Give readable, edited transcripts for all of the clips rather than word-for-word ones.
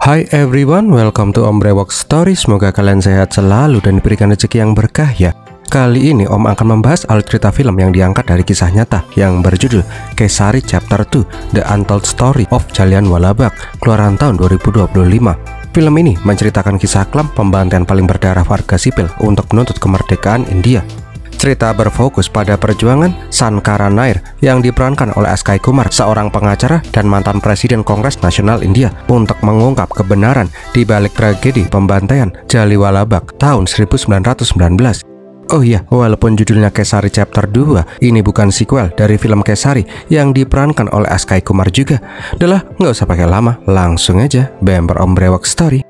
Hi everyone, welcome to Om Brewok Story. Semoga kalian sehat selalu dan diberikan rezeki yang berkah ya. Kali ini Om akan membahas alur cerita film yang diangkat dari kisah nyata yang berjudul Kesari Chapter 2 The Untold Story of Jallianwala Bagh, keluaran tahun 2025. Film ini menceritakan kisah kelam pembantaian paling berdarah warga sipil untuk menuntut kemerdekaan India. Cerita berfokus pada perjuangan Sankara Nair yang diperankan oleh Akshay Kumar, seorang pengacara dan mantan Presiden Kongres Nasional India, untuk mengungkap kebenaran di balik tragedi pembantaian Jallianwala Bagh tahun 1919. Oh iya, walaupun judulnya Kesari Chapter 2, ini bukan sequel dari film Kesari yang diperankan oleh Akshay Kumar juga. Udah lah, nggak usah pakai lama, langsung aja bemper Om Brewok Story.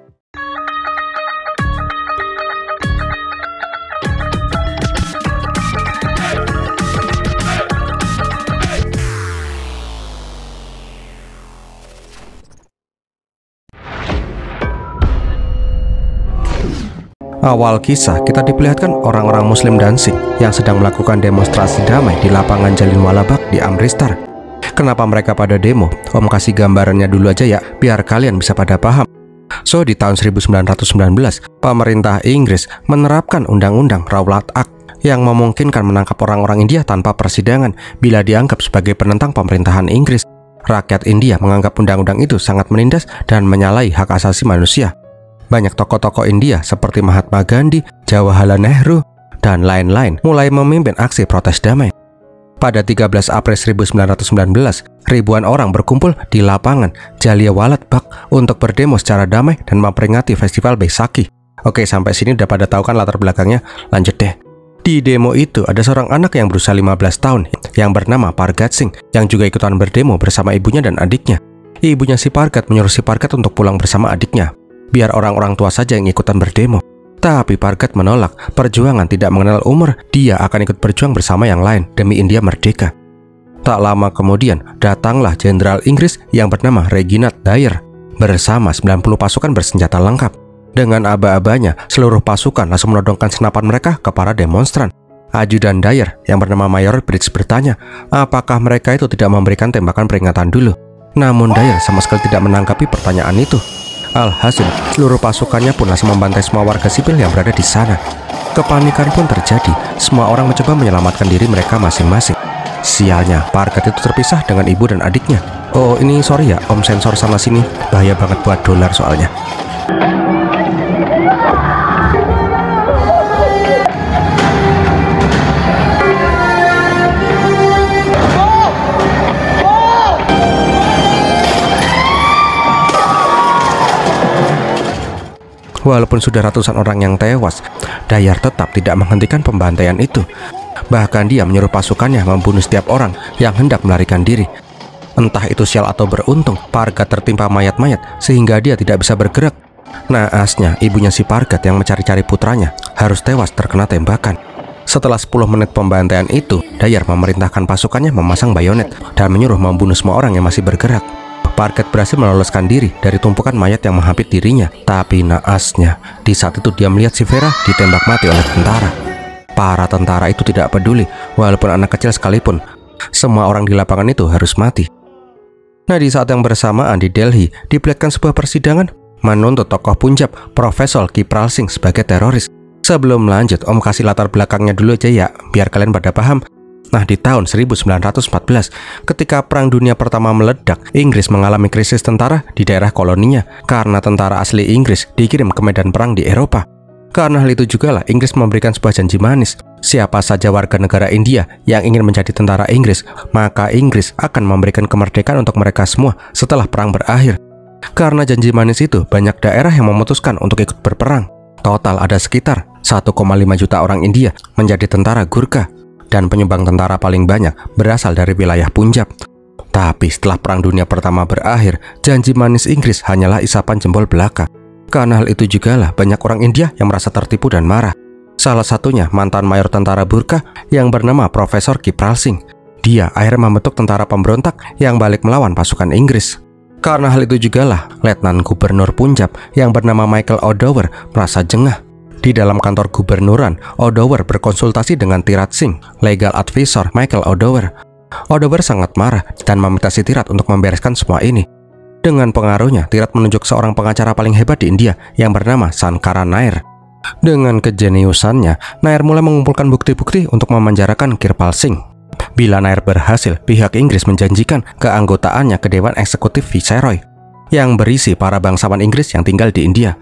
Awal kisah kita diperlihatkan orang-orang Muslim dan Sikh yang sedang melakukan demonstrasi damai di lapangan Jallianwala Bagh di Amritsar. Kenapa mereka pada demo? Om kasih gambarannya dulu aja ya, biar kalian bisa pada paham. So, di tahun 1919, pemerintah Inggris menerapkan Undang-Undang Rowlatt Act yang memungkinkan menangkap orang-orang India tanpa persidangan bila dianggap sebagai penentang pemerintahan Inggris. Rakyat India menganggap undang-undang itu sangat menindas dan menyalahi hak asasi manusia. Banyak tokoh-tokoh India seperti Mahatma Gandhi, Jawaharlal Nehru, dan lain-lain mulai memimpin aksi protes damai. Pada 13 April 1919, ribuan orang berkumpul di lapangan Jallianwala Bagh untuk berdemo secara damai dan memperingati festival Baisakhi. Oke, sampai sini udah pada tahu kan latar belakangnya? Lanjut deh. Di demo itu ada seorang anak yang berusia 15 tahun yang bernama Pargat Singh yang juga ikutan berdemo bersama ibunya dan adiknya. Ibunya si Pargat menyuruh si Pargat untuk pulang bersama adiknya, biar orang-orang tua saja yang ikutan berdemo. Tapi Pargat menolak, perjuangan tidak mengenal umur, dia akan ikut berjuang bersama yang lain demi India merdeka. Tak lama kemudian, datanglah Jenderal Inggris yang bernama Reginald Dyer bersama 90 pasukan bersenjata lengkap. Dengan aba-abanya, seluruh pasukan langsung menodongkan senapan mereka ke para demonstran. Ajudan Dyer yang bernama Mayor Bridge bertanya, apakah mereka itu tidak memberikan tembakan peringatan dulu. Namun Dyer sama sekali tidak menanggapi pertanyaan itu. Alhasil, seluruh pasukannya pun langsung membantai semua warga sipil yang berada di sana. Kepanikan pun terjadi, semua orang mencoba menyelamatkan diri mereka masing-masing. Sialnya, Pargat itu terpisah dengan ibu dan adiknya. Oh, ini sorry ya, Om sensor sana sini, bahaya banget buat dolar soalnya. Walaupun sudah ratusan orang yang tewas, Dyer tetap tidak menghentikan pembantaian itu. Bahkan dia menyuruh pasukannya membunuh setiap orang yang hendak melarikan diri. Entah itu sial atau beruntung, Pargat tertimpa mayat-mayat sehingga dia tidak bisa bergerak. Naasnya, ibunya si Pargat yang mencari-cari putranya harus tewas terkena tembakan. Setelah 10 menit pembantaian itu, Dyer memerintahkan pasukannya memasang bayonet dan menyuruh membunuh semua orang yang masih bergerak. Pargat berhasil meloloskan diri dari tumpukan mayat yang menghampiri dirinya. Tapi naasnya, di saat itu dia melihat si Vera ditembak mati oleh tentara. Para tentara itu tidak peduli, walaupun anak kecil sekalipun. Semua orang di lapangan itu harus mati. Nah, di saat yang bersamaan di Delhi, diperlihatkan sebuah persidangan menuntut tokoh Punjab, Profesor Kirpal Singh sebagai teroris. Sebelum lanjut, Om kasih latar belakangnya dulu aja ya, biar kalian pada paham. Nah, di tahun 1914, ketika Perang Dunia Pertama meledak, Inggris mengalami krisis tentara di daerah koloninya karena tentara asli Inggris dikirim ke medan perang di Eropa. Karena hal itu juga lah Inggris memberikan sebuah janji manis. Siapa saja warga negara India yang ingin menjadi tentara Inggris, maka Inggris akan memberikan kemerdekaan untuk mereka semua setelah perang berakhir. Karena janji manis itu, banyak daerah yang memutuskan untuk ikut berperang. Total ada sekitar 1,5 juta orang India menjadi tentara Gurkha. Dan penyumbang tentara paling banyak berasal dari wilayah Punjab. Tapi setelah Perang Dunia Pertama berakhir, janji manis Inggris hanyalah isapan jempol belaka. Karena hal itu juga lah banyak orang India yang merasa tertipu dan marah. Salah satunya mantan mayor tentara Gurkha yang bernama Profesor Kirpal Singh. Dia akhirnya membentuk tentara pemberontak yang balik melawan pasukan Inggris. Karena hal itu juga lah Letnan Gubernur Punjab yang bernama Michael O'Dowd merasa jengah. Di dalam kantor gubernuran, O'Dowd berkonsultasi dengan Tirat Singh, legal advisor Michael O'Dowd. O'Dowd sangat marah dan meminta si Tirat untuk membereskan semua ini. Dengan pengaruhnya, Tirat menunjuk seorang pengacara paling hebat di India yang bernama Sankara Nair. Dengan kejeniusannya, Nair mulai mengumpulkan bukti-bukti untuk memenjarakan Kirpal Singh. Bila Nair berhasil, pihak Inggris menjanjikan keanggotaannya ke Dewan Eksekutif Viceroy yang berisi para bangsawan Inggris yang tinggal di India.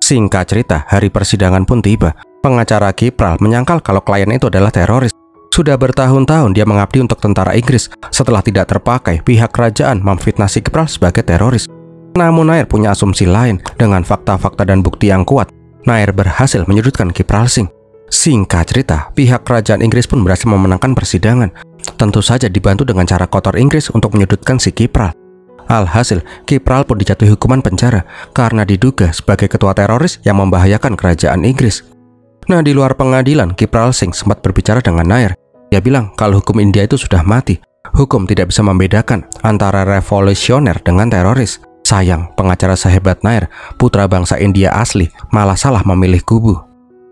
Singkat cerita, hari persidangan pun tiba. Pengacara Kirpal menyangkal kalau klien itu adalah teroris. Sudah bertahun-tahun dia mengabdi untuk tentara Inggris. Setelah tidak terpakai, pihak kerajaan memfitnah si Kirpal sebagai teroris. Namun Nair punya asumsi lain. Dengan fakta-fakta dan bukti yang kuat, Nair berhasil menyudutkan Kirpal Singh. Singkat cerita, pihak kerajaan Inggris pun berhasil memenangkan persidangan. Tentu saja dibantu dengan cara kotor Inggris untuk menyudutkan si Kirpal. Alhasil, Kirpal pun dijatuhi hukuman penjara karena diduga sebagai ketua teroris yang membahayakan kerajaan Inggris. Nah, di luar pengadilan, Kirpal Singh sempat berbicara dengan Nair. Dia bilang kalau hukum India itu sudah mati. Hukum tidak bisa membedakan antara revolusioner dengan teroris. Sayang, pengacara sehebat Nair, putra bangsa India asli, malah salah memilih kubu.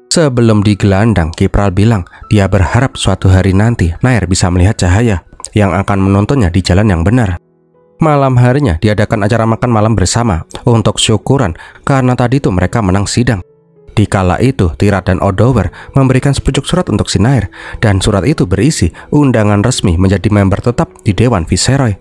Sebelum digelandang, Kirpal bilang dia berharap suatu hari nanti Nair bisa melihat cahaya yang akan menuntunnya di jalan yang benar. Malam harinya diadakan acara makan malam bersama untuk syukuran karena tadi itu mereka menang sidang. Di kala itu, Tirat dan Odover memberikan sepucuk surat untuk si Nair, dan surat itu berisi undangan resmi menjadi member tetap di Dewan Viceroy.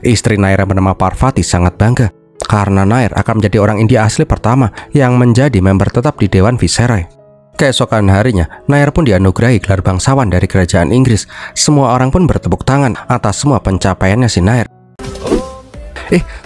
Istri Nair yang bernama Parvati sangat bangga karena Nair akan menjadi orang India asli pertama yang menjadi member tetap di Dewan Viceroy. Keesokan harinya, Nair pun dianugerahi gelar bangsawan dari kerajaan Inggris. Semua orang pun bertepuk tangan atas semua pencapaiannya si Nair.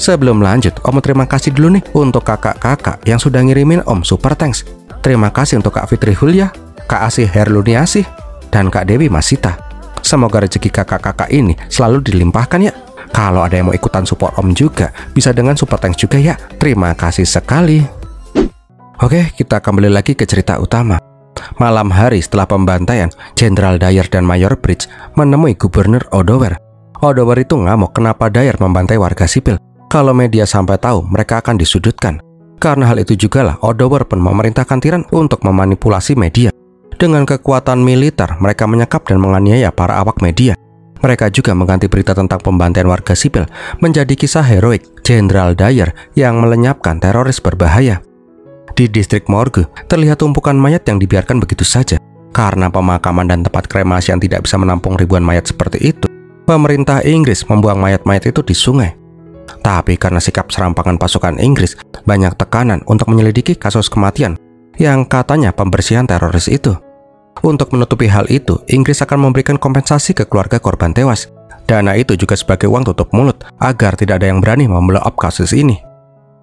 Sebelum lanjut, Om terima kasih dulu nih untuk kakak-kakak yang sudah ngirimin Om super thanks. Terima kasih untuk Kak Fitri Hulya, Kak Asih Herluniasih, dan Kak Dewi Masita. Semoga rezeki kakak-kakak ini selalu dilimpahkan ya. Kalau ada yang mau ikutan support Om juga, bisa dengan super thanks juga ya. Terima kasih sekali. Oke, kita kembali lagi ke cerita utama. Malam hari setelah pembantaian, Jenderal Dyer dan Mayor Bridge menemui Gubernur Odover. Odover itu ngamuk kenapa Dyer membantai warga sipil. Kalau media sampai tahu, mereka akan disudutkan. Karena hal itu jugalah Odover pun memerintahkan Tiran untuk memanipulasi media. Dengan kekuatan militer, mereka menyekap dan menganiaya para awak media. Mereka juga mengganti berita tentang pembantaian warga sipil menjadi kisah heroik Jenderal Dyer yang melenyapkan teroris berbahaya. Di distrik Morgue, terlihat tumpukan mayat yang dibiarkan begitu saja. Karena pemakaman dan tempat kremasi yang tidak bisa menampung ribuan mayat seperti itu, pemerintah Inggris membuang mayat-mayat itu di sungai. Tapi karena sikap serampangan pasukan Inggris, banyak tekanan untuk menyelidiki kasus kematian yang katanya pembersihan teroris itu. Untuk menutupi hal itu, Inggris akan memberikan kompensasi ke keluarga korban tewas. Dana itu juga sebagai uang tutup mulut agar tidak ada yang berani memblow up kasus ini.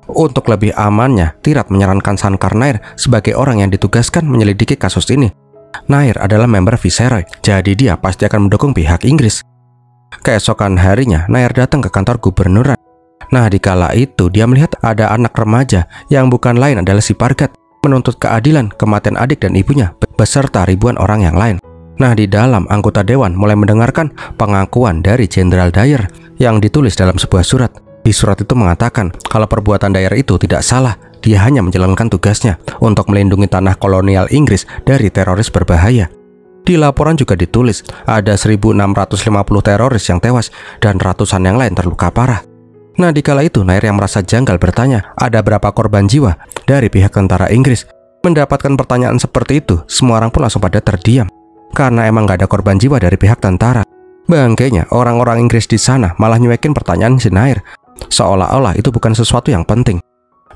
Untuk lebih amannya, Tirat menyarankan Sankara Nair sebagai orang yang ditugaskan menyelidiki kasus ini. Nair adalah member Viceroy, jadi dia pasti akan mendukung pihak Inggris. Keesokan harinya, Nair datang ke kantor gubernuran. Nah, di kala itu dia melihat ada anak remaja yang bukan lain adalah si Pargat menuntut keadilan kematian adik dan ibunya beserta ribuan orang yang lain. Nah, di dalam anggota dewan mulai mendengarkan pengakuan dari Jenderal Dyer yang ditulis dalam sebuah surat. Di surat itu mengatakan kalau perbuatan Dyer itu tidak salah, dia hanya menjalankan tugasnya untuk melindungi tanah kolonial Inggris dari teroris berbahaya. Di laporan juga ditulis ada 1.650 teroris yang tewas dan ratusan yang lain terluka parah. Nah, di kala itu Nair yang merasa janggal bertanya, ada berapa korban jiwa dari pihak tentara Inggris? Mendapatkan pertanyaan seperti itu, semua orang pun langsung pada terdiam. Karena emang gak ada korban jiwa dari pihak tentara. Bangkainya, orang-orang Inggris di sana malah nyuekin pertanyaan si Nair. Seolah-olah itu bukan sesuatu yang penting.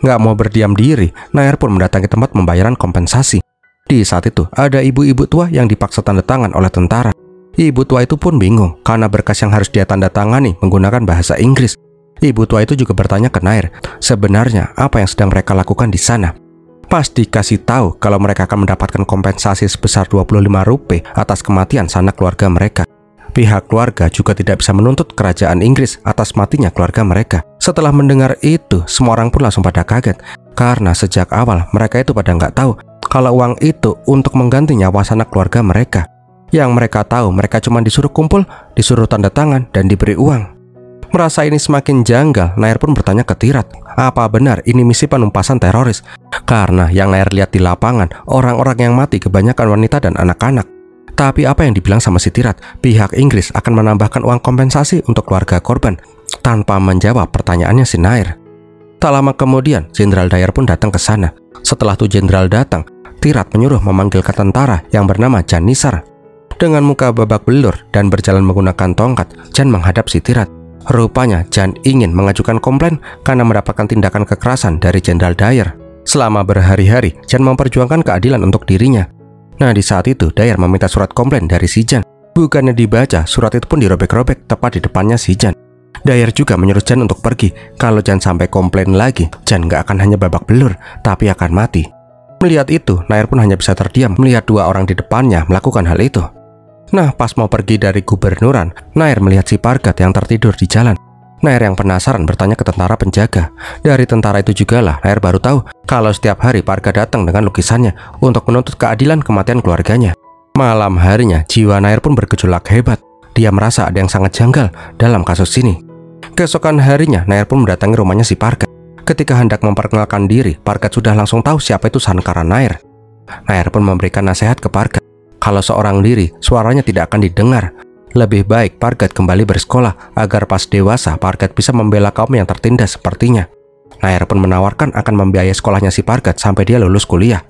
Gak mau berdiam diri, Nair pun mendatangi tempat pembayaran kompensasi. Di saat itu, ada ibu-ibu tua yang dipaksa tanda tangan oleh tentara. Ibu tua itu pun bingung karena berkas yang harus dia tanda tangani menggunakan bahasa Inggris. Ibu tua itu juga bertanya ke Nair, sebenarnya apa yang sedang mereka lakukan di sana. Pas dikasih tahu kalau mereka akan mendapatkan kompensasi sebesar 25 rupiah atas kematian sanak keluarga mereka. Pihak keluarga juga tidak bisa menuntut kerajaan Inggris atas matinya keluarga mereka. Setelah mendengar itu, semua orang pun langsung pada kaget. Karena sejak awal mereka itu pada nggak tahu kalau uang itu untuk mengganti nyawa sanak keluarga mereka. Yang mereka tahu, mereka cuma disuruh kumpul, disuruh tanda tangan, dan diberi uang. Merasa ini semakin janggal, Nair pun bertanya ke Tirat, apa benar ini misi penumpasan teroris? Karena yang Nair lihat di lapangan, orang-orang yang mati kebanyakan wanita dan anak-anak. Tapi apa yang dibilang sama si Tirat, pihak Inggris akan menambahkan uang kompensasi untuk keluarga korban. tanpa menjawab pertanyaannya si Nair. Tak lama kemudian, Jenderal Dyer pun datang ke sana. Setelah tuh jenderal datang, Tirat menyuruh memanggilkan tentara yang bernama Jan Nissar. Dengan muka babak belur dan berjalan menggunakan tongkat, Jan menghadap si Tirat. Rupanya Jan ingin mengajukan komplain karena mendapatkan tindakan kekerasan dari Jenderal Dyer. Selama berhari-hari, Jan memperjuangkan keadilan untuk dirinya. Nah, di saat itu Dyer meminta surat komplain dari si Jan. Bukannya dibaca, surat itu pun dirobek-robek tepat di depannya si Jan. Dyer juga menyuruh Jan untuk pergi. Kalau Jan sampai komplain lagi, Jan gak akan hanya babak belur, tapi akan mati. Melihat itu, Nair pun hanya bisa terdiam melihat dua orang di depannya melakukan hal itu. Nah, pas mau pergi dari gubernuran, Nair melihat si Pargat yang tertidur di jalan. Nair yang penasaran bertanya ke tentara penjaga. Dari tentara itu jugalah Nair baru tahu kalau setiap hari Pargat datang dengan lukisannya untuk menuntut keadilan kematian keluarganya. Malam harinya, jiwa Nair pun bergejolak hebat. Dia merasa ada yang sangat janggal dalam kasus ini. Keesokan harinya, Nair pun mendatangi rumahnya si Pargat. Ketika hendak memperkenalkan diri, Pargat sudah langsung tahu siapa itu Sankara Nair. Nair pun memberikan nasihat ke Pargat. Kalau seorang diri, suaranya tidak akan didengar. Lebih baik Pargat kembali bersekolah agar pas dewasa Pargat bisa membela kaum yang tertindas sepertinya. Nair pun menawarkan akan membiayai sekolahnya si Pargat sampai dia lulus kuliah.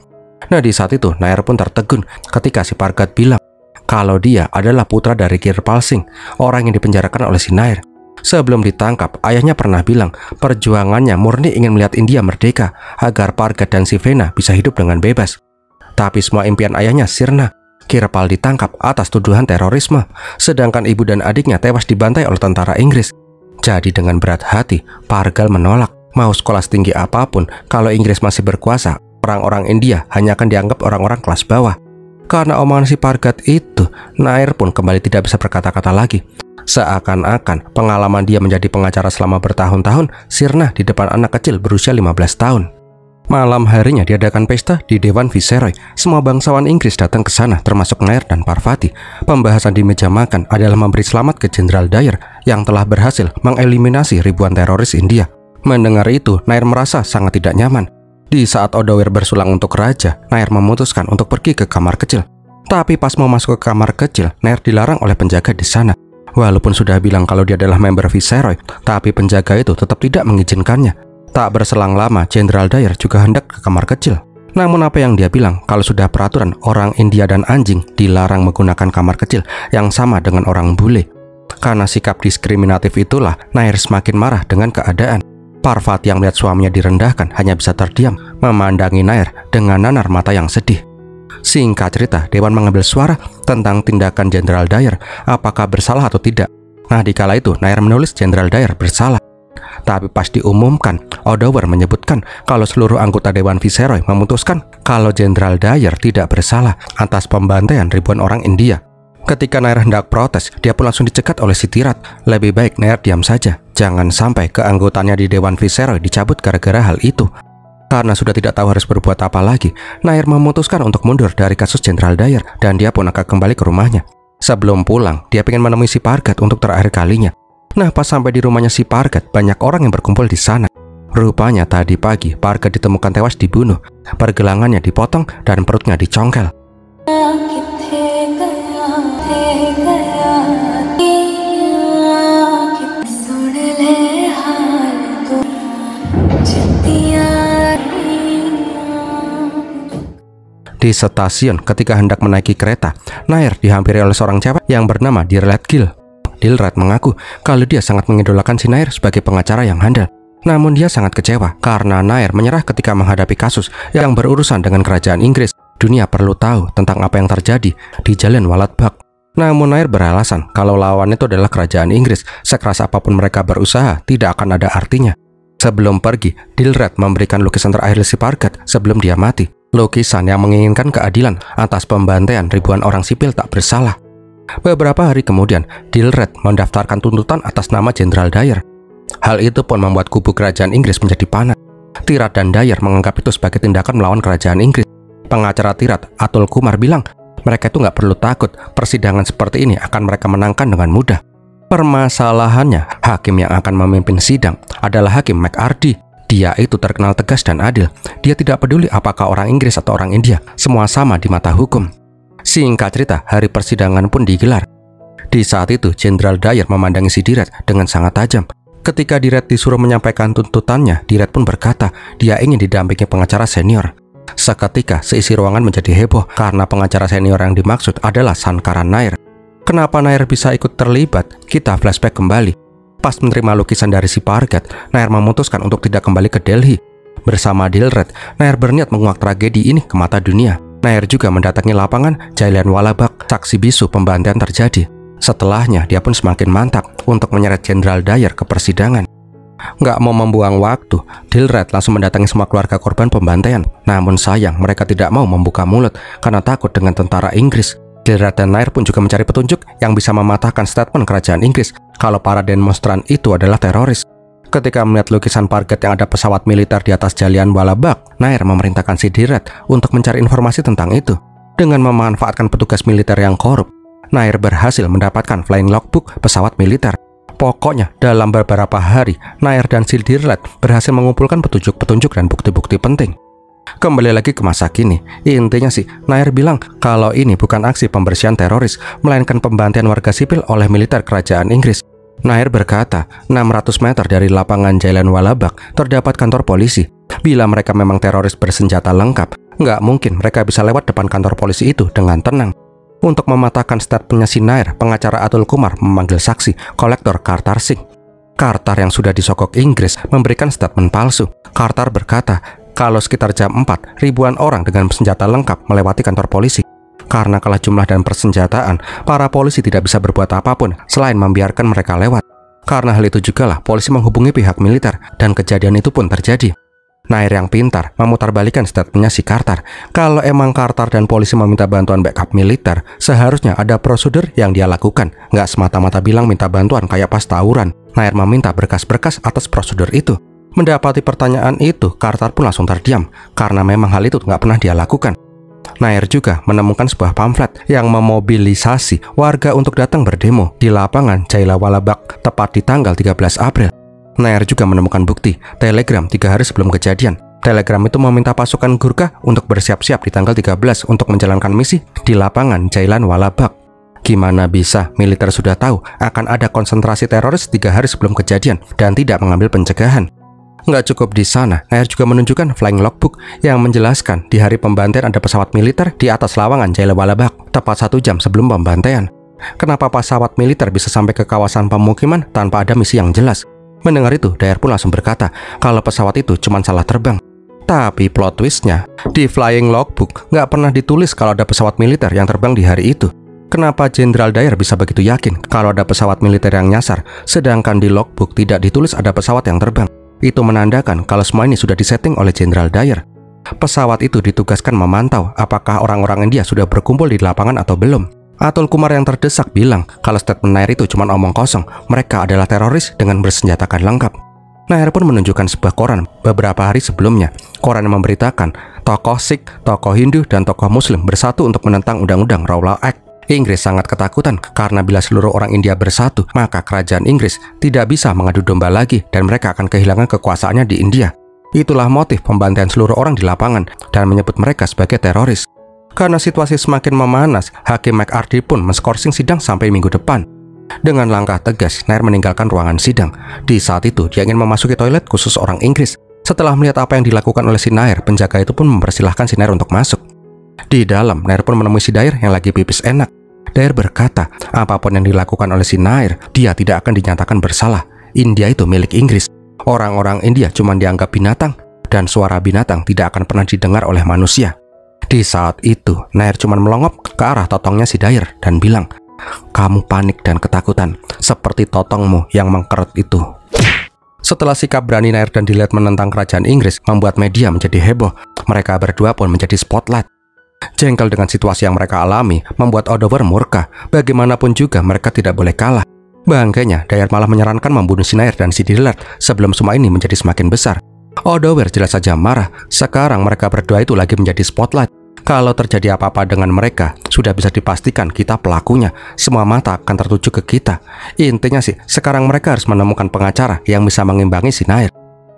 Nah, di saat itu Nair pun tertegun ketika si Pargat bilang kalau dia adalah putra dari Kirpal Singh, orang yang dipenjarakan oleh si Nair. Sebelum ditangkap, ayahnya pernah bilang perjuangannya murni ingin melihat India merdeka agar Pargat dan Sivena bisa hidup dengan bebas. Tapi semua impian ayahnya sirna. Kirpal ditangkap atas tuduhan terorisme, sedangkan ibu dan adiknya tewas dibantai oleh tentara Inggris. Jadi dengan berat hati, Pargal menolak mau sekolah setinggi apapun. Kalau Inggris masih berkuasa, orang-orang India hanya akan dianggap orang-orang kelas bawah. Karena omongan si Pargat itu, Nair pun kembali tidak bisa berkata-kata lagi. Seakan-akan pengalaman dia menjadi pengacara selama bertahun-tahun sirna di depan anak kecil berusia 15 tahun. Malam harinya diadakan pesta di Dewan Viceroy. Semua bangsawan Inggris datang ke sana, termasuk Nair dan Parvati. Pembahasan di meja makan adalah memberi selamat ke Jenderal Dyer yang telah berhasil mengeliminasi ribuan teroris India. Mendengar itu, Nair merasa sangat tidak nyaman. Di saat Odower bersulang untuk raja, Nair memutuskan untuk pergi ke kamar kecil. Tapi pas mau masuk ke kamar kecil, Nair dilarang oleh penjaga di sana. Walaupun sudah bilang kalau dia adalah member Viceroy, tapi penjaga itu tetap tidak mengizinkannya. Tak berselang lama, Jenderal Dyer juga hendak ke kamar kecil. Namun apa yang dia bilang kalau sudah peraturan orang India dan anjing dilarang menggunakan kamar kecil yang sama dengan orang bule. Karena sikap diskriminatif itulah, Nair semakin marah dengan keadaan. Parvati yang melihat suaminya direndahkan hanya bisa terdiam memandangi Nair dengan nanar mata yang sedih. Singkat cerita, Dewan mengambil suara tentang tindakan Jenderal Dyer, apakah bersalah atau tidak. Nah, di kala itu Nair menulis Jenderal Dyer bersalah. Tapi pas diumumkan, Odower menyebutkan kalau seluruh anggota Dewan Viceroy memutuskan kalau Jenderal Dyer tidak bersalah atas pembantaian ribuan orang India. Ketika Nair hendak protes, dia pun langsung dicegat oleh si Tirat. Lebih baik Nair diam saja, jangan sampai keanggotaannya di Dewan Viceroy dicabut gara-gara hal itu. Karena sudah tidak tahu harus berbuat apa lagi, Nair memutuskan untuk mundur dari kasus Jenderal Dyer dan dia pun akan kembali ke rumahnya. Sebelum pulang, dia ingin menemui si Pargat untuk terakhir kalinya. Nah, pas sampai di rumahnya si Pargat, banyak orang yang berkumpul di sana. Rupanya tadi pagi, Pargat ditemukan tewas dibunuh. Pergelangannya dipotong dan perutnya dicongkel. Di stasiun, ketika hendak menaiki kereta, Nair dihampiri oleh seorang cewek yang bernama Dilrat Gill. Dilrat mengaku kalau dia sangat mengidolakan si Nair sebagai pengacara yang handal. Namun dia sangat kecewa karena Nair menyerah ketika menghadapi kasus yang berurusan dengan kerajaan Inggris. Dunia perlu tahu tentang apa yang terjadi di Jalan Walat Bag. Namun Nair beralasan kalau lawan itu adalah kerajaan Inggris. Sekeras apapun mereka berusaha, tidak akan ada artinya. Sebelum pergi, Dilrat memberikan lukisan terakhir si Pargat sebelum dia mati. Lukisan yang menginginkan keadilan atas pembantaian ribuan orang sipil tak bersalah. Beberapa hari kemudian, Dilrat mendaftarkan tuntutan atas nama Jenderal Dyer. Hal itu pun membuat kubu kerajaan Inggris menjadi panas. Tirat dan Dyer menganggap itu sebagai tindakan melawan kerajaan Inggris. Pengacara Tirat, Atul Kumar, bilang mereka itu nggak perlu takut, persidangan seperti ini akan mereka menangkan dengan mudah. Permasalahannya, hakim yang akan memimpin sidang adalah Hakim McCarthy. Dia itu terkenal tegas dan adil. Dia tidak peduli apakah orang Inggris atau orang India, semua sama di mata hukum. Singkat cerita, hari persidangan pun digelar. Di saat itu, Jenderal Dyer memandangi si Dilrat dengan sangat tajam. Ketika Diret disuruh menyampaikan tuntutannya, Diret pun berkata dia ingin didampingi pengacara senior. Seketika seisi ruangan menjadi heboh karena pengacara senior yang dimaksud adalah Sankara Nair. Kenapa Nair bisa ikut terlibat? Kita flashback kembali. Pas menerima lukisan dari si Pargat, Nair memutuskan untuk tidak kembali ke Delhi. Bersama Dilred, Nair berniat menguak tragedi ini ke mata dunia. Nair juga mendatangi lapangan Jallianwala Bagh, saksi bisu pembantaian terjadi. Setelahnya, dia pun semakin mantap untuk menyeret Jenderal Dyer ke persidangan. Nggak mau membuang waktu, Dilred langsung mendatangi semua keluarga korban pembantaian. Namun sayang, mereka tidak mau membuka mulut karena takut dengan tentara Inggris. Dilred dan Nair pun juga mencari petunjuk yang bisa mematahkan statement kerajaan Inggris kalau para demonstran itu adalah teroris. Ketika melihat lukisan Pargat yang ada pesawat militer di atas Jallianwala Bagh, Nair memerintahkan si Dilred untuk mencari informasi tentang itu. Dengan memanfaatkan petugas militer yang korup, Nair berhasil mendapatkan flying logbook pesawat militer. Pokoknya, dalam beberapa hari, Nair dan si Dilred berhasil mengumpulkan petunjuk-petunjuk dan bukti-bukti penting. Kembali lagi ke masa kini, intinya sih, Nair bilang kalau ini bukan aksi pembersihan teroris, melainkan pembantaian warga sipil oleh militer kerajaan Inggris. Nair berkata, 600 meter dari lapangan Jallianwala Bagh terdapat kantor polisi. Bila mereka memang teroris bersenjata lengkap, nggak mungkin mereka bisa lewat depan kantor polisi itu dengan tenang. Untuk mematahkan statementnya si Nair, pengacara Atul Kumar memanggil saksi kolektor Kartar Singh. Kartar yang sudah disogok Inggris memberikan statement palsu. Kartar berkata kalau sekitar jam 4, ribuan orang dengan senjata lengkap melewati kantor polisi. Karena kalah jumlah dan persenjataan, para polisi tidak bisa berbuat apapun selain membiarkan mereka lewat. Karena hal itu jugalah polisi menghubungi pihak militer dan kejadian itu pun terjadi. Nair yang pintar memutarbalikkan statementnya si Kartar. Kalau emang Kartar dan polisi meminta bantuan backup militer, seharusnya ada prosedur yang dia lakukan. Nggak semata-mata bilang minta bantuan kayak pas tawuran. Nair meminta berkas-berkas atas prosedur itu. Mendapati pertanyaan itu, Kartar pun langsung terdiam, karena memang hal itu nggak pernah dia lakukan. Nair juga menemukan sebuah pamflet yang memobilisasi warga untuk datang berdemo di lapangan Jallianwala Bagh tepat di tanggal 13 April. Nair juga menemukan bukti telegram 3 hari sebelum kejadian. Telegram itu meminta pasukan Gurkha untuk bersiap-siap di tanggal 13 untuk menjalankan misi di lapangan Jallianwala Bagh. Gimana bisa militer sudah tahu akan ada konsentrasi teroris 3 hari sebelum kejadian dan tidak mengambil pencegahan? Nggak cukup di sana, Nair juga menunjukkan flying logbook yang menjelaskan di hari pembantaian ada pesawat militer di atas lapangan Jallianwala Bagh tepat 1 jam sebelum pembantaian. Kenapa pesawat militer bisa sampai ke kawasan pemukiman tanpa ada misi yang jelas? Mendengar itu, Dyer pun langsung berkata kalau pesawat itu cuma salah terbang. Tapi plot twistnya, di flying logbook nggak pernah ditulis kalau ada pesawat militer yang terbang di hari itu. Kenapa Jenderal Dyer bisa begitu yakin kalau ada pesawat militer yang nyasar, sedangkan di logbook tidak ditulis ada pesawat yang terbang? Itu menandakan kalau semua ini sudah disetting oleh Jenderal Dyer. Pesawat itu ditugaskan memantau apakah orang-orang India sudah berkumpul di lapangan atau belum. Atul Kumar yang terdesak bilang kalau statement Nair itu cuma omong kosong, mereka adalah teroris dengan bersenjatakan lengkap. Nair pun menunjukkan sebuah koran beberapa hari sebelumnya. Koran yang memberitakan tokoh Sikh, tokoh Hindu, dan tokoh Muslim bersatu untuk menentang Undang-Undang Rowlatt Act. Inggris sangat ketakutan karena bila seluruh orang India bersatu, maka kerajaan Inggris tidak bisa mengadu domba lagi dan mereka akan kehilangan kekuasaannya di India. Itulah motif pembantaian seluruh orang di lapangan dan menyebut mereka sebagai teroris. Karena situasi semakin memanas, Hakim McCarthy pun menskorsing sidang sampai minggu depan. Dengan langkah tegas, Nair meninggalkan ruangan sidang. Di saat itu, dia ingin memasuki toilet khusus orang Inggris. Setelah melihat apa yang dilakukan oleh si Nair, penjaga itu pun mempersilahkan si Nair untuk masuk. Di dalam, Nair pun menemui si Dyer yang lagi pipis enak. Dyer berkata, apapun yang dilakukan oleh si Nair, dia tidak akan dinyatakan bersalah. India itu milik Inggris. Orang-orang India cuma dianggap binatang, dan suara binatang tidak akan pernah didengar oleh manusia. Di saat itu, Nair cuma melongok ke arah totongnya si Dyer dan bilang, kamu panik dan ketakutan, seperti totongmu yang mengkerut itu. Setelah sikap berani Nair dan Dilred menentang kerajaan Inggris membuat media menjadi heboh, mereka berdua pun menjadi spotlight. Jengkel dengan situasi yang mereka alami membuat Odover murka. Bagaimanapun juga mereka tidak boleh kalah. Bangkainya, Dyer malah menyarankan membunuh si Nair dan si Dilred sebelum semua ini menjadi semakin besar. Odover jelas saja marah. Sekarang mereka berdua itu lagi menjadi spotlight. Kalau terjadi apa-apa dengan mereka, sudah bisa dipastikan kita pelakunya. Semua mata akan tertuju ke kita. Intinya sih, sekarang mereka harus menemukan pengacara yang bisa mengimbangi si Nair.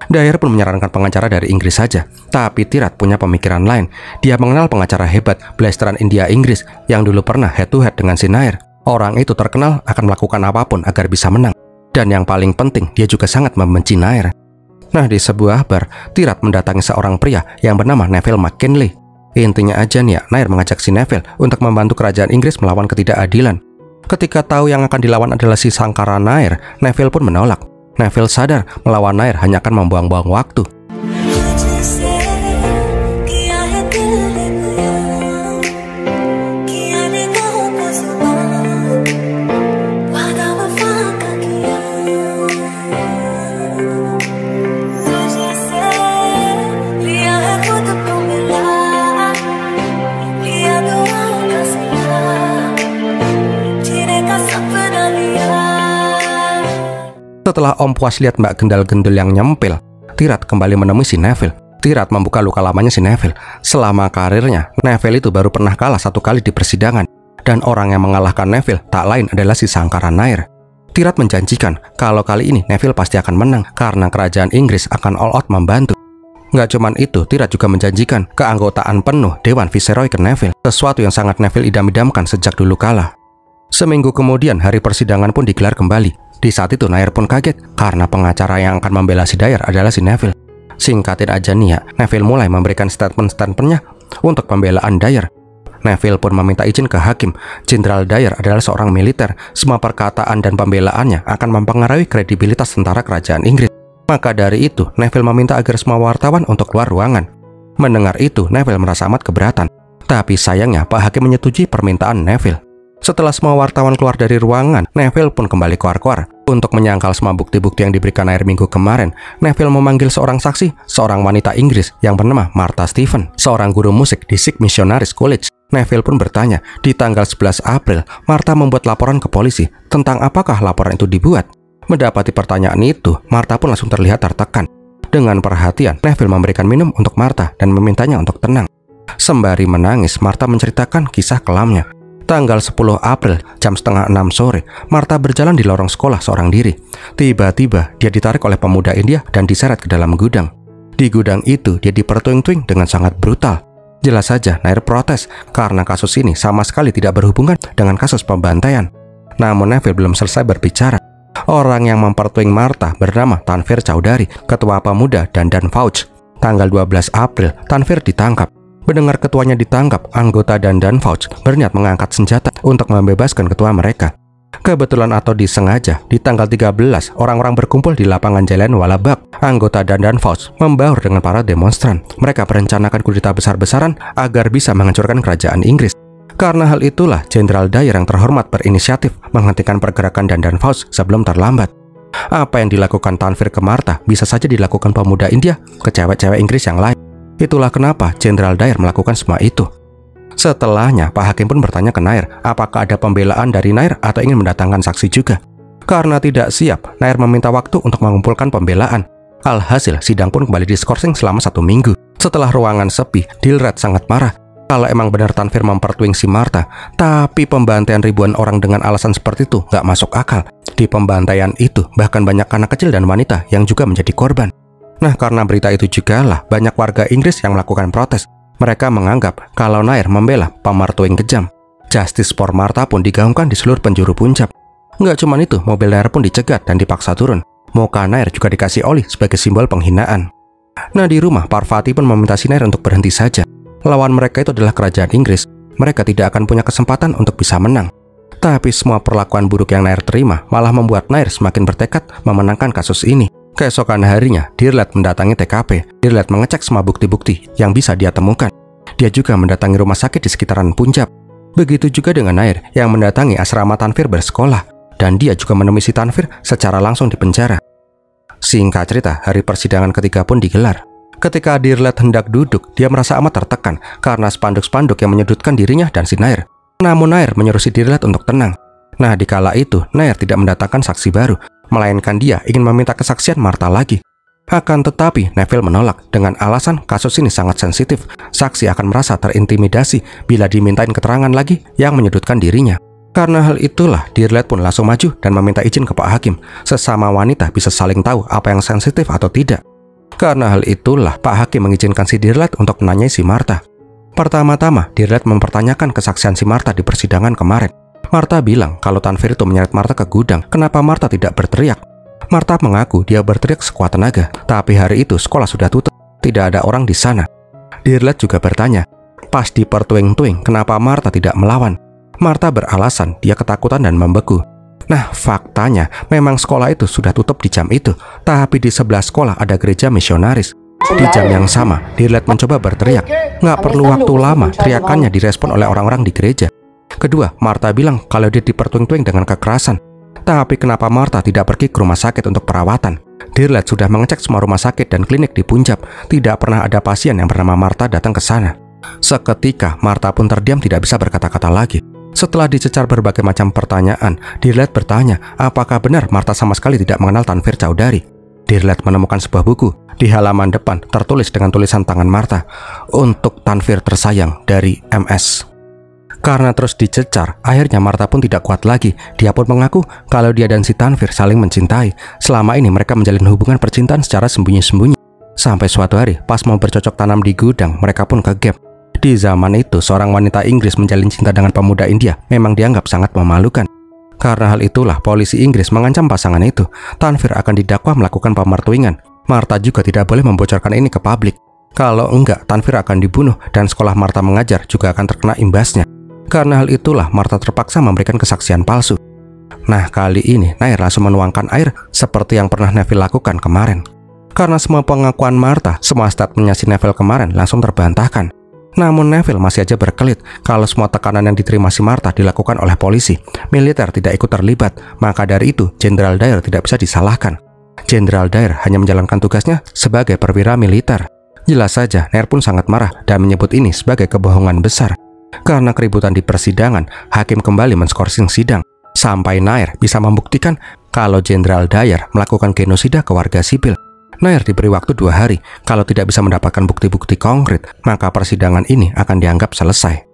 Dyer pun menyarankan pengacara dari Inggris saja. Tapi Tirat punya pemikiran lain. Dia mengenal pengacara hebat, blasteran India Inggris, yang dulu pernah head to head dengan si Nair. Orang itu terkenal akan melakukan apapun agar bisa menang. Dan yang paling penting, dia juga sangat membenci Nair. Nah, di sebuah bar, Tirat mendatangi seorang pria yang bernama Neville McKinley. Intinya aja nih ya, Nair mengajak si Neville untuk membantu kerajaan Inggris melawan ketidakadilan. Ketika tahu yang akan dilawan adalah si Sangkara Nair, Neville pun menolak. Neville sadar melawan Nair hanya akan membuang-buang waktu. Setelah Om puas lihat Mbak Gendal-Gendul yang nyempil, Tirat kembali menemui si Neville. Tirat membuka luka lamanya si Neville. Selama karirnya, Neville itu baru pernah kalah 1 kali di persidangan. Dan orang yang mengalahkan Neville tak lain adalah si Sangkara Nair. Tirat menjanjikan kalau kali ini Neville pasti akan menang karena kerajaan Inggris akan all out membantu. Nggak cuman itu, Tirat juga menjanjikan keanggotaan penuh Dewan Viceroy ke Neville, sesuatu yang sangat Neville idam-idamkan sejak dulu kala. Seminggu kemudian, hari persidangan pun digelar kembali. Di saat itu Nair pun kaget karena pengacara yang akan membela si Dyer adalah si Neville. Singkatin aja nih ya, Neville mulai memberikan statement-statementnya untuk pembelaan Dyer. Neville pun meminta izin ke hakim. Jenderal Dyer adalah seorang militer. Semua perkataan dan pembelaannya akan mempengaruhi kredibilitas tentara kerajaan Inggris. Maka dari itu, Neville meminta agar semua wartawan untuk keluar ruangan. Mendengar itu, Neville merasa amat keberatan. Tapi sayangnya, Pak Hakim menyetujui permintaan Neville. Setelah semua wartawan keluar dari ruangan, Neville pun kembali keluar-keluar. Untuk menyangkal semua bukti-bukti yang diberikan Nair minggu kemarin, Neville memanggil seorang saksi, seorang wanita Inggris yang bernama Martha Stephen, seorang guru musik di Sikh Missionaries College. Neville pun bertanya, di tanggal 11 April, Martha membuat laporan ke polisi tentang apakah laporan itu dibuat. Mendapati pertanyaan itu, Martha pun langsung terlihat tertekan. Dengan perhatian, Neville memberikan minum untuk Martha dan memintanya untuk tenang. Sembari menangis, Martha menceritakan kisah kelamnya. Tanggal 10 April, jam setengah 6 sore, Martha berjalan di lorong sekolah seorang diri. Tiba-tiba, dia ditarik oleh pemuda India dan diseret ke dalam gudang. Di gudang itu, dia dipertuing-tuing dengan sangat brutal. Jelas saja, Nair protes karena kasus ini sama sekali tidak berhubungan dengan kasus pembantaian. Namun Neville belum selesai berbicara. Orang yang mempertuing Martha bernama Tanvir Chowdhury, ketua pemuda Dan Fauj. Tanggal 12 April, Tanvir ditangkap. Mendengar ketuanya ditangkap, anggota Dan Fauj berniat mengangkat senjata untuk membebaskan ketua mereka. Kebetulan atau disengaja, di tanggal 13, orang-orang berkumpul di lapangan Jallianwala Bagh. Anggota Dan Fauj membaur dengan para demonstran. Mereka merencanakan kudeta besar-besaran agar bisa menghancurkan kerajaan Inggris. Karena hal itulah, Jenderal Dyer yang terhormat berinisiatif menghentikan pergerakan Dan Fauj sebelum terlambat. Apa yang dilakukan Tanvir ke Martha bisa saja dilakukan pemuda India ke cewek-cewek Inggris yang lain. Itulah kenapa Jenderal Dyer melakukan semua itu. Setelahnya, Pak Hakim pun bertanya ke Nair, apakah ada pembelaan dari Nair atau ingin mendatangkan saksi juga. Karena tidak siap, Nair meminta waktu untuk mengumpulkan pembelaan. Alhasil, sidang pun kembali diskorsing selama 1 minggu. Setelah ruangan sepi, Dilrat sangat marah. Kalau emang benar Tanvir mempertuing si Martha, tapi pembantaian ribuan orang dengan alasan seperti itu nggak masuk akal. Di pembantaian itu, bahkan banyak anak kecil dan wanita yang juga menjadi korban. Nah, karena berita itu juga lah banyak warga Inggris yang melakukan protes. Mereka menganggap kalau Nair membela pemertuing kejam. Justice for Martha pun digaungkan di seluruh penjuru Punjab. Nggak cuma itu, mobil Nair pun dicegat dan dipaksa turun. Muka Nair juga dikasih oli sebagai simbol penghinaan. Nah, di rumah, Parvati pun meminta si Nair untuk berhenti saja. Lawan mereka itu adalah kerajaan Inggris. Mereka tidak akan punya kesempatan untuk bisa menang. Tapi semua perlakuan buruk yang Nair terima malah membuat Nair semakin bertekad memenangkan kasus ini. Keesokan harinya, Dirlet mendatangi TKP. Dirlet mengecek semua bukti-bukti yang bisa dia temukan. Dia juga mendatangi rumah sakit di sekitaran Punjab. Begitu juga dengan Nair yang mendatangi asrama Tanvir bersekolah. Dan dia juga menemui si Tanvir secara langsung di penjara. Singkat cerita, hari persidangan ketiga pun digelar. Ketika Dirlet hendak duduk, dia merasa amat tertekan karena spanduk-spanduk yang menyudutkan dirinya dan si Nair. Namun Nair menyuruh si Dirlet untuk tenang. Nah, di kala itu, Nair tidak mendatangkan saksi baru, melainkan dia ingin meminta kesaksian Martha lagi. Akan tetapi, Neville menolak dengan alasan kasus ini sangat sensitif. Saksi akan merasa terintimidasi bila dimintain keterangan lagi yang menyudutkan dirinya. Karena hal itulah, Dirlet pun langsung maju dan meminta izin ke Pak Hakim. Sesama wanita bisa saling tahu apa yang sensitif atau tidak. Karena hal itulah, Pak Hakim mengizinkan si Dirlet untuk menanyai si Martha. Pertama-tama, Dirlet mempertanyakan kesaksian si Martha di persidangan kemarin. Martha bilang kalau Tanvir itu menyeret Martha ke gudang. Kenapa Martha tidak berteriak? Martha mengaku dia berteriak sekuat tenaga, tapi hari itu sekolah sudah tutup, tidak ada orang di sana. Dirlet juga bertanya, pas dipertuing-tuing kenapa Martha tidak melawan? Martha beralasan dia ketakutan dan membeku. Nah, faktanya memang sekolah itu sudah tutup di jam itu, tapi di sebelah sekolah ada gereja misionaris. Di jam yang sama, Dirlet mencoba berteriak. Nggak perlu waktu lama, teriakannya direspon oleh orang-orang di gereja. Kedua, Martha bilang kalau dia dipertuing-tuing dengan kekerasan. Tapi kenapa Martha tidak pergi ke rumah sakit untuk perawatan? Dirlet sudah mengecek semua rumah sakit dan klinik di Punjab. Tidak pernah ada pasien yang bernama Martha datang ke sana. Seketika, Martha pun terdiam tidak bisa berkata-kata lagi. Setelah dicecar berbagai macam pertanyaan, Dirlet bertanya apakah benar Martha sama sekali tidak mengenal Tanvir Chowdhury. Dirlet menemukan sebuah buku. Di halaman depan tertulis dengan tulisan tangan Martha, "Untuk Tanvir tersayang dari MS." Karena terus dicecar, akhirnya Martha pun tidak kuat lagi. Dia pun mengaku kalau dia dan si Tanvir saling mencintai. Selama ini mereka menjalin hubungan percintaan secara sembunyi-sembunyi. Sampai suatu hari, pas mau bercocok tanam di gudang, mereka pun ke gap. Di zaman itu, seorang wanita Inggris menjalin cinta dengan pemuda India memang dianggap sangat memalukan. Karena hal itulah, polisi Inggris mengancam pasangan itu. Tanvir akan didakwa melakukan pemertuingan. Martha juga tidak boleh membocorkan ini ke publik. Kalau enggak, Tanvir akan dibunuh dan sekolah Martha mengajar juga akan terkena imbasnya. Karena hal itulah, Martha terpaksa memberikan kesaksian palsu. Nah, kali ini Nair langsung menuangkan air seperti yang pernah Neville lakukan kemarin. Karena semua pengakuan Martha, semua statementnya si Neville kemarin langsung terbantahkan. Namun Neville masih aja berkelit kalau semua tekanan yang diterima si Martha dilakukan oleh polisi. Militer tidak ikut terlibat, maka dari itu Jenderal Dyer tidak bisa disalahkan. Jenderal Dyer hanya menjalankan tugasnya sebagai perwira militer. Jelas saja, Nair pun sangat marah dan menyebut ini sebagai kebohongan besar. Karena keributan di persidangan, hakim kembali menskorsing sidang. Sampai Nair bisa membuktikan kalau Jenderal Dyer melakukan genosida ke warga sipil. Nair diberi waktu 2 hari. Kalau tidak bisa mendapatkan bukti-bukti konkret, maka persidangan ini akan dianggap selesai.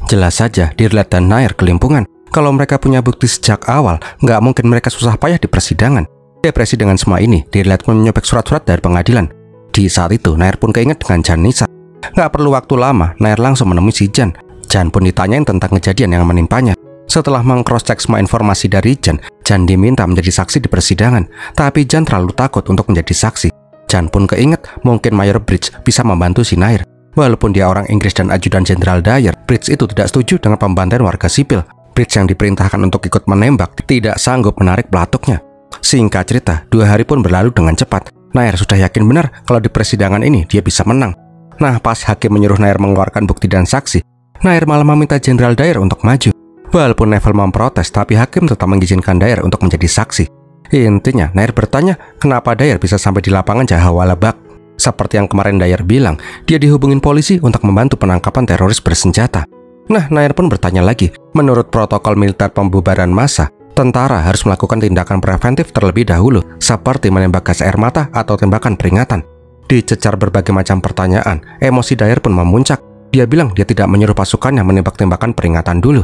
Jelas saja, Dirlet dan Nair kelimpungan. Kalau mereka punya bukti sejak awal, nggak mungkin mereka susah payah di persidangan. Depresi dengan semua ini, Dirlet pun menyobek surat-surat dari pengadilan. Di saat itu, Nair pun keinget dengan Jan Nisa. Nggak perlu waktu lama, Nair langsung menemui si Jan. Jan pun ditanyain tentang kejadian yang menimpanya. Setelah meng-cross-check semua informasi dari Jan diminta menjadi saksi di persidangan. Tapi Jan terlalu takut untuk menjadi saksi. Jan pun keinget mungkin Mayor Bridge bisa membantu si Nair. Walaupun dia orang Inggris dan ajudan Jenderal Dyer, Bridge itu tidak setuju dengan pembantaian warga sipil. Bridge yang diperintahkan untuk ikut menembak tidak sanggup menarik pelatuknya. Singkat cerita, 2 hari pun berlalu dengan cepat. Nair sudah yakin benar kalau di persidangan ini dia bisa menang. Nah, pas hakim menyuruh Nair mengeluarkan bukti dan saksi, Nair malah meminta Jenderal Dyer untuk maju. Walaupun Neville memprotes, tapi hakim tetap mengizinkan Dyer untuk menjadi saksi. Intinya, Nair bertanya kenapa Dyer bisa sampai di lapangan Jallianwala Bagh. Seperti yang kemarin Dyer bilang, dia dihubungin polisi untuk membantu penangkapan teroris bersenjata. Nah, Nair pun bertanya lagi, menurut protokol militer pembubaran massa, tentara harus melakukan tindakan preventif terlebih dahulu, seperti menembak gas air mata atau tembakan peringatan. Dicecar berbagai macam pertanyaan, emosi Dyer pun memuncak. Dia bilang dia tidak menyuruh pasukannya menembak tembakan peringatan dulu.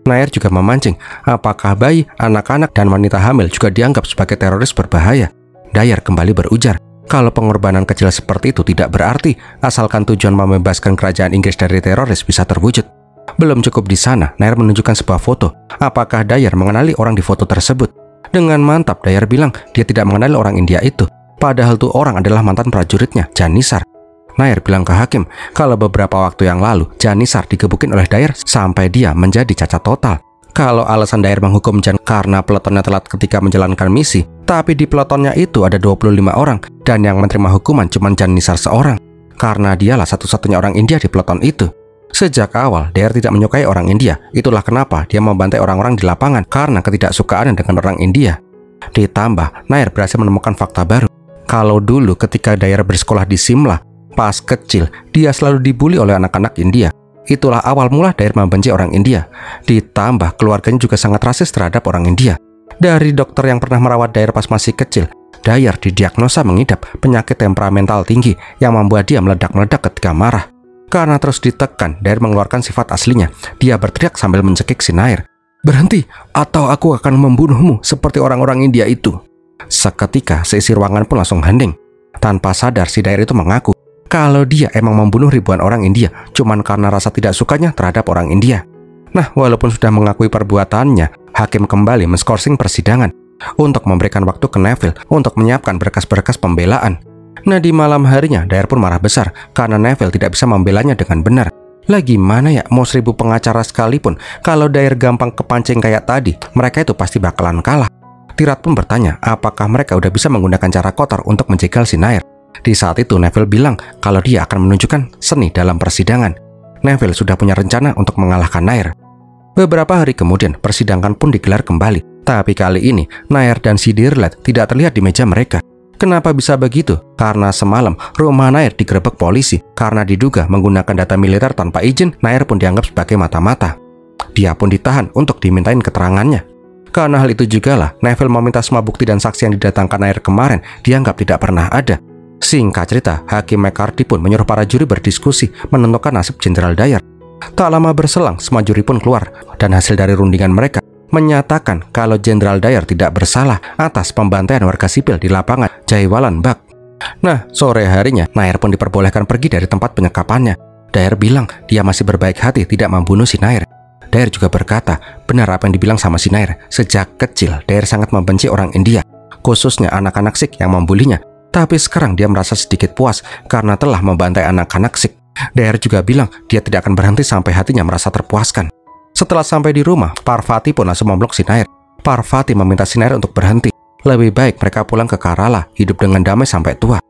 Nair juga memancing, apakah bayi, anak-anak, dan wanita hamil juga dianggap sebagai teroris berbahaya? Dyer kembali berujar, kalau pengorbanan kecil seperti itu tidak berarti, asalkan tujuan membebaskan kerajaan Inggris dari teroris bisa terwujud. Belum cukup di sana, Nair menunjukkan sebuah foto. Apakah Dyer mengenali orang di foto tersebut? Dengan mantap, Dyer bilang dia tidak mengenali orang India itu. Padahal tuh orang adalah mantan prajuritnya, Jan Nisa. Nair bilang ke hakim kalau beberapa waktu yang lalu Jan Nisa digebukin oleh Dyer sampai dia menjadi cacat total. Kalau alasan Dyer menghukum Jan karena peletonnya telat ketika menjalankan misi, tapi di peletonnya itu ada 25 orang dan yang menerima hukuman cuma Jan Nisa seorang. Karena dialah satu-satunya orang India di peleton itu. Sejak awal, Dyer tidak menyukai orang India. Itulah kenapa dia membantai orang-orang di lapangan karena ketidaksukaannya dengan orang India. Ditambah, Nair berhasil menemukan fakta baru. Kalau dulu ketika Dyer bersekolah di Simla, pas kecil, dia selalu dibully oleh anak-anak India. Itulah awal mula Dyer membenci orang India. Ditambah, keluarganya juga sangat rasis terhadap orang India. Dari dokter yang pernah merawat Dyer pas masih kecil, Dyer didiagnosa mengidap penyakit temperamental tinggi yang membuat dia meledak-meledak ketika marah. Karena terus ditekan, Dyer mengeluarkan sifat aslinya. Dia berteriak sambil mencekik si Nair, "Berhenti, atau aku akan membunuhmu seperti orang-orang India itu." Seketika, seisi ruangan pun langsung hening. Tanpa sadar, si Dyer itu mengaku kalau dia emang membunuh ribuan orang India cuman karena rasa tidak sukanya terhadap orang India. Nah, walaupun sudah mengakui perbuatannya, hakim kembali menskorsing persidangan untuk memberikan waktu ke Neville untuk menyiapkan berkas-berkas pembelaan. Nah, di malam harinya, Dyer pun marah besar karena Neville tidak bisa membelanya dengan benar. Lah gimana ya, mau 1000 pengacara sekalipun, kalau Dyer gampang kepancing kayak tadi, mereka itu pasti bakalan kalah. Tirat pun bertanya apakah mereka udah bisa menggunakan cara kotor untuk menjegal si Nair. Di saat itu Neville bilang kalau dia akan menunjukkan seni dalam persidangan. Neville sudah punya rencana untuk mengalahkan Nair. Beberapa hari kemudian persidangan pun digelar kembali. Tapi kali ini Nair dan si Dirlet tidak terlihat di meja mereka. Kenapa bisa begitu? Karena semalam rumah Nair digerebek polisi karena diduga menggunakan data militer tanpa izin. Nair pun dianggap sebagai mata-mata. Dia pun ditahan untuk dimintain keterangannya. Karena hal itu jugalah Neville meminta semua bukti dan saksi yang didatangkan Nair kemarin dianggap tidak pernah ada. Singkat cerita, Hakim McCarthy pun menyuruh para juri berdiskusi menentukan nasib Jenderal Dyer. Tak lama berselang, semua juri pun keluar dan hasil dari rundingan mereka menyatakan kalau Jenderal Dyer tidak bersalah atas pembantaian warga sipil di lapangan Jaiwalan Bak. Nah, sore harinya Nair pun diperbolehkan pergi dari tempat penyekapannya. Dyer bilang dia masih berbaik hati tidak membunuh si Nair. Dyer juga berkata, benar apa yang dibilang sama si Nair. Sejak kecil, Dyer sangat membenci orang India, khususnya anak-anak Sikh yang membulinya. Tapi sekarang dia merasa sedikit puas karena telah membantai anak-anak Sikh. Dyer juga bilang dia tidak akan berhenti sampai hatinya merasa terpuaskan. Setelah sampai di rumah, Parvati pun langsung memeluk si Nair. Parvati meminta si Nair untuk berhenti. Lebih baik mereka pulang ke Kerala, hidup dengan damai sampai tua.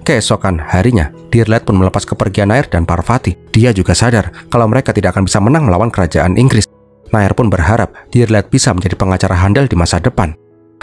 Keesokan harinya, Dirlet pun melepas kepergian Nair dan Parvati. Dia juga sadar kalau mereka tidak akan bisa menang melawan kerajaan Inggris. Nair pun berharap Dirlet bisa menjadi pengacara handal di masa depan.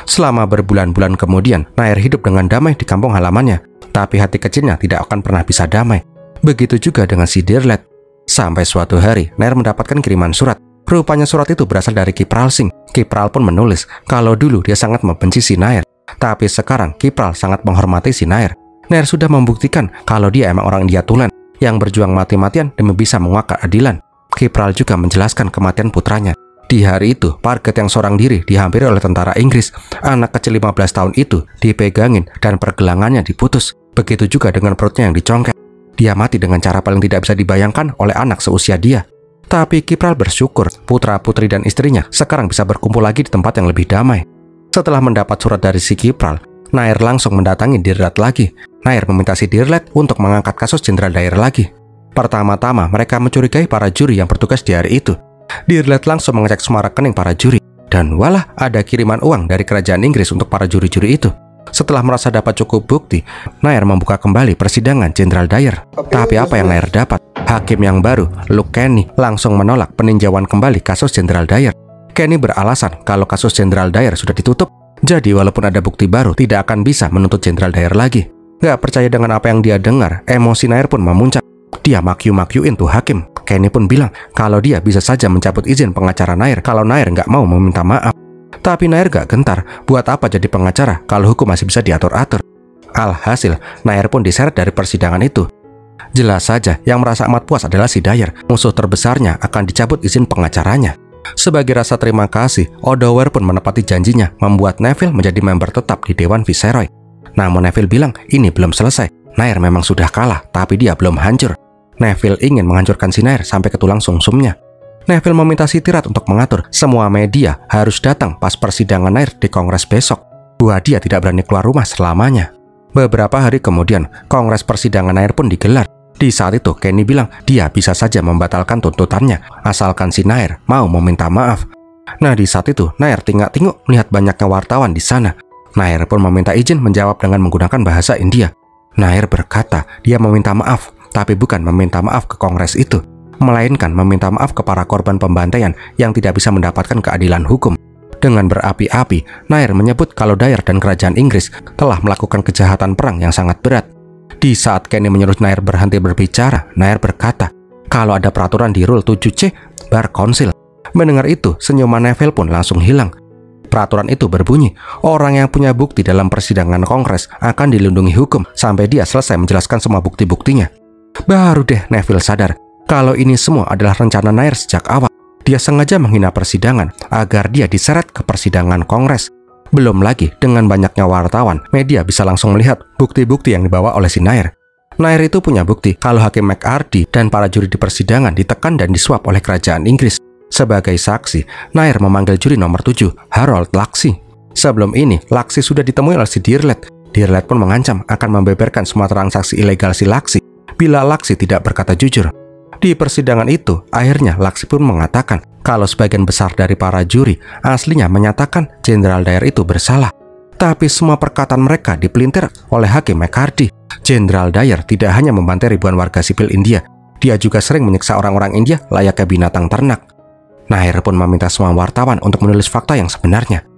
Selama berbulan-bulan kemudian, Nair hidup dengan damai di kampung halamannya. Tapi hati kecilnya tidak akan pernah bisa damai. Begitu juga dengan si Dirlet. Sampai suatu hari, Nair mendapatkan kiriman surat. Rupanya surat itu berasal dari Kipral Singh. Kipral pun menulis kalau dulu dia sangat membenci si Nair. Tapi sekarang Kipral sangat menghormati si Nair. Nair sudah membuktikan kalau dia emang orang India tulen yang berjuang mati-matian demi bisa menguak keadilan. Kipral juga menjelaskan kematian putranya. Di hari itu, Parget yang seorang diri dihampiri oleh tentara Inggris. Anak kecil 15 tahun itu dipegangin dan pergelangannya diputus. Begitu juga dengan perutnya yang dicongkel. Dia mati dengan cara paling tidak bisa dibayangkan oleh anak seusia dia. Tapi Kipral bersyukur putra-putri dan istrinya sekarang bisa berkumpul lagi di tempat yang lebih damai. Setelah mendapat surat dari si Kipral, Nair langsung mendatangi Dirlet lagi. Nair meminta si Dirlet untuk mengangkat kasus Jenderal Dyer lagi. Pertama-tama mereka mencurigai para juri yang bertugas di hari itu. Dirlet langsung mengecek semua rekening para juri. Dan walah, ada kiriman uang dari kerajaan Inggris untuk para juri-juri itu. Setelah merasa dapat cukup bukti, Nair membuka kembali persidangan Jenderal Dyer. Tapi apa yang Nair dapat? Hakim yang baru, Luke Kenny, langsung menolak peninjauan kembali kasus Jenderal Dyer. Kenny beralasan kalau kasus Jenderal Dyer sudah ditutup. Jadi walaupun ada bukti baru, tidak akan bisa menuntut Jenderal Dyer lagi. Gak percaya dengan apa yang dia dengar, emosi Nair pun memuncak. Dia makyu-makyuin tuh hakim. Kenny pun bilang kalau dia bisa saja mencabut izin pengacara Nair kalau Nair gak mau meminta maaf. Tapi Nair gak gentar, buat apa jadi pengacara kalau hukum masih bisa diatur-atur. Alhasil, Nair pun diseret dari persidangan itu. Jelas saja yang merasa amat puas adalah si Dyer. Musuh terbesarnya akan dicabut izin pengacaranya. Sebagai rasa terima kasih, Odower pun menepati janjinya membuat Neville menjadi member tetap di Dewan Viceroy. Namun Neville bilang ini belum selesai. Nair memang sudah kalah, tapi dia belum hancur. Neville ingin menghancurkan si Nair sampai ke tulang sumsumnya. Neville meminta si Tirat untuk mengatur semua media harus datang pas persidangan Nair di Kongres besok. Buat dia tidak berani keluar rumah selamanya. Beberapa hari kemudian, Kongres persidangan Nair pun digelar. Di saat itu, Kenny bilang dia bisa saja membatalkan tuntutannya asalkan si Nair mau meminta maaf. Nah, di saat itu, Nair tingak-tinguk melihat banyaknya wartawan di sana. Nair pun meminta izin menjawab dengan menggunakan bahasa India. Nair berkata dia meminta maaf, tapi bukan meminta maaf ke Kongres itu, melainkan meminta maaf ke para korban pembantaian yang tidak bisa mendapatkan keadilan hukum. Dengan berapi-api, Nair menyebut kalau Dyer dan kerajaan Inggris telah melakukan kejahatan perang yang sangat berat. Di saat Kenny menyuruh Nair berhenti berbicara, Nair berkata kalau ada peraturan di Rule 7C, Bar Council. Mendengar itu, senyuman Neville pun langsung hilang. Peraturan itu berbunyi, orang yang punya bukti dalam persidangan Kongres akan dilindungi hukum sampai dia selesai menjelaskan semua bukti-buktinya. Baru deh Neville sadar kalau ini semua adalah rencana Nair sejak awal. Dia sengaja menghina persidangan agar dia diseret ke persidangan Kongres. Belum lagi dengan banyaknya wartawan, media bisa langsung melihat bukti-bukti yang dibawa oleh si Nair. Nair itu punya bukti kalau Hakim McCarthy dan para juri di persidangan ditekan dan disuap oleh kerajaan Inggris. Sebagai saksi, Nair memanggil juri nomor 7, Harold Laxi. Sebelum ini, Laxi sudah ditemui oleh si Dirlet. Dirlet pun mengancam akan membeberkan semua transaksi ilegal si Laxi bila Laxi tidak berkata jujur. Di persidangan itu, akhirnya Laxi pun mengatakan kalau sebagian besar dari para juri aslinya menyatakan Jenderal Dyer itu bersalah. Tapi semua perkataan mereka dipelintir oleh Hakim McCarthy. Jenderal Dyer tidak hanya membantai ribuan warga sipil India, dia juga sering menyiksa orang-orang India layaknya binatang ternak. Nair pun meminta semua wartawan untuk menulis fakta yang sebenarnya.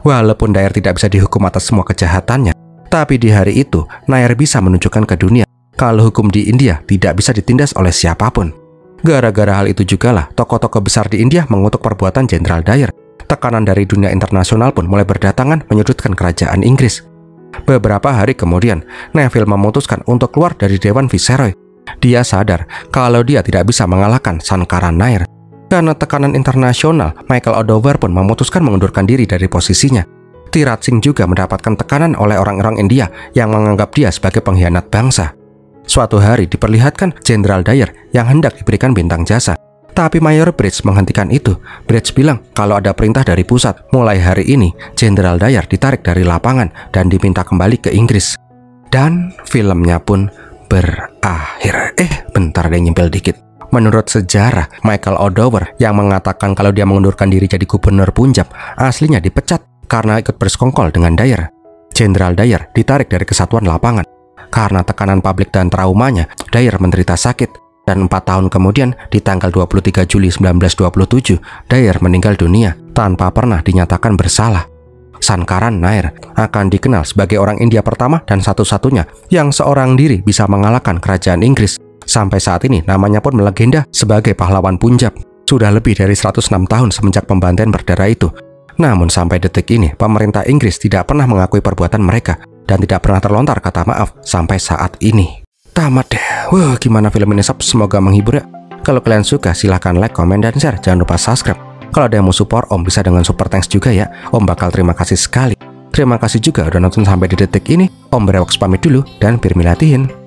Walaupun Dyer tidak bisa dihukum atas semua kejahatannya, tapi di hari itu Nair bisa menunjukkan ke dunia kalau hukum di India tidak bisa ditindas oleh siapapun. Gara-gara hal itu jugalah tokoh-tokoh besar di India mengutuk perbuatan Jenderal Dyer. Tekanan dari dunia internasional pun mulai berdatangan menyudutkan kerajaan Inggris. Beberapa hari kemudian, Neville memutuskan untuk keluar dari Dewan Viceroy. Dia sadar kalau dia tidak bisa mengalahkan Sankara Nair. Karena tekanan internasional, Michael O'Dover pun memutuskan mengundurkan diri dari posisinya. Tirat Singh juga mendapatkan tekanan oleh orang-orang India yang menganggap dia sebagai pengkhianat bangsa. Suatu hari diperlihatkan Jenderal Dyer yang hendak diberikan bintang jasa. Tapi Mayor Bridge menghentikan itu. Bridge bilang kalau ada perintah dari pusat, mulai hari ini Jenderal Dyer ditarik dari lapangan dan diminta kembali ke Inggris. Dan filmnya pun berakhir. Bentar deh, nyempil dikit. Menurut sejarah, Michael O'Dover yang mengatakan kalau dia mengundurkan diri jadi gubernur Punjab aslinya dipecat karena ikut bersekongkol dengan Dyer. Jenderal Dyer ditarik dari kesatuan lapangan. Karena tekanan publik dan traumanya, Dyer menderita sakit. Dan 4 tahun kemudian, di tanggal 23 Juli 1927, Dyer meninggal dunia tanpa pernah dinyatakan bersalah. Sankara Nair akan dikenal sebagai orang India pertama dan satu-satunya yang seorang diri bisa mengalahkan kerajaan Inggris. Sampai saat ini namanya pun melegenda sebagai pahlawan Punjab. Sudah lebih dari 106 tahun semenjak pembantaian berdarah itu. Namun sampai detik ini, pemerintah Inggris tidak pernah mengakui perbuatan mereka dan tidak pernah terlontar kata maaf sampai saat ini. Tamat deh. Wah, gimana film ini sob? Semoga menghibur ya. Kalau kalian suka, silahkan like, komen, dan share. Jangan lupa subscribe. Kalau ada yang mau support Om, bisa dengan super thanks juga ya. Om bakal terima kasih sekali. Terima kasih juga udah nonton sampai di detik ini. Om Berewoks pamit dulu dan biar milatihin.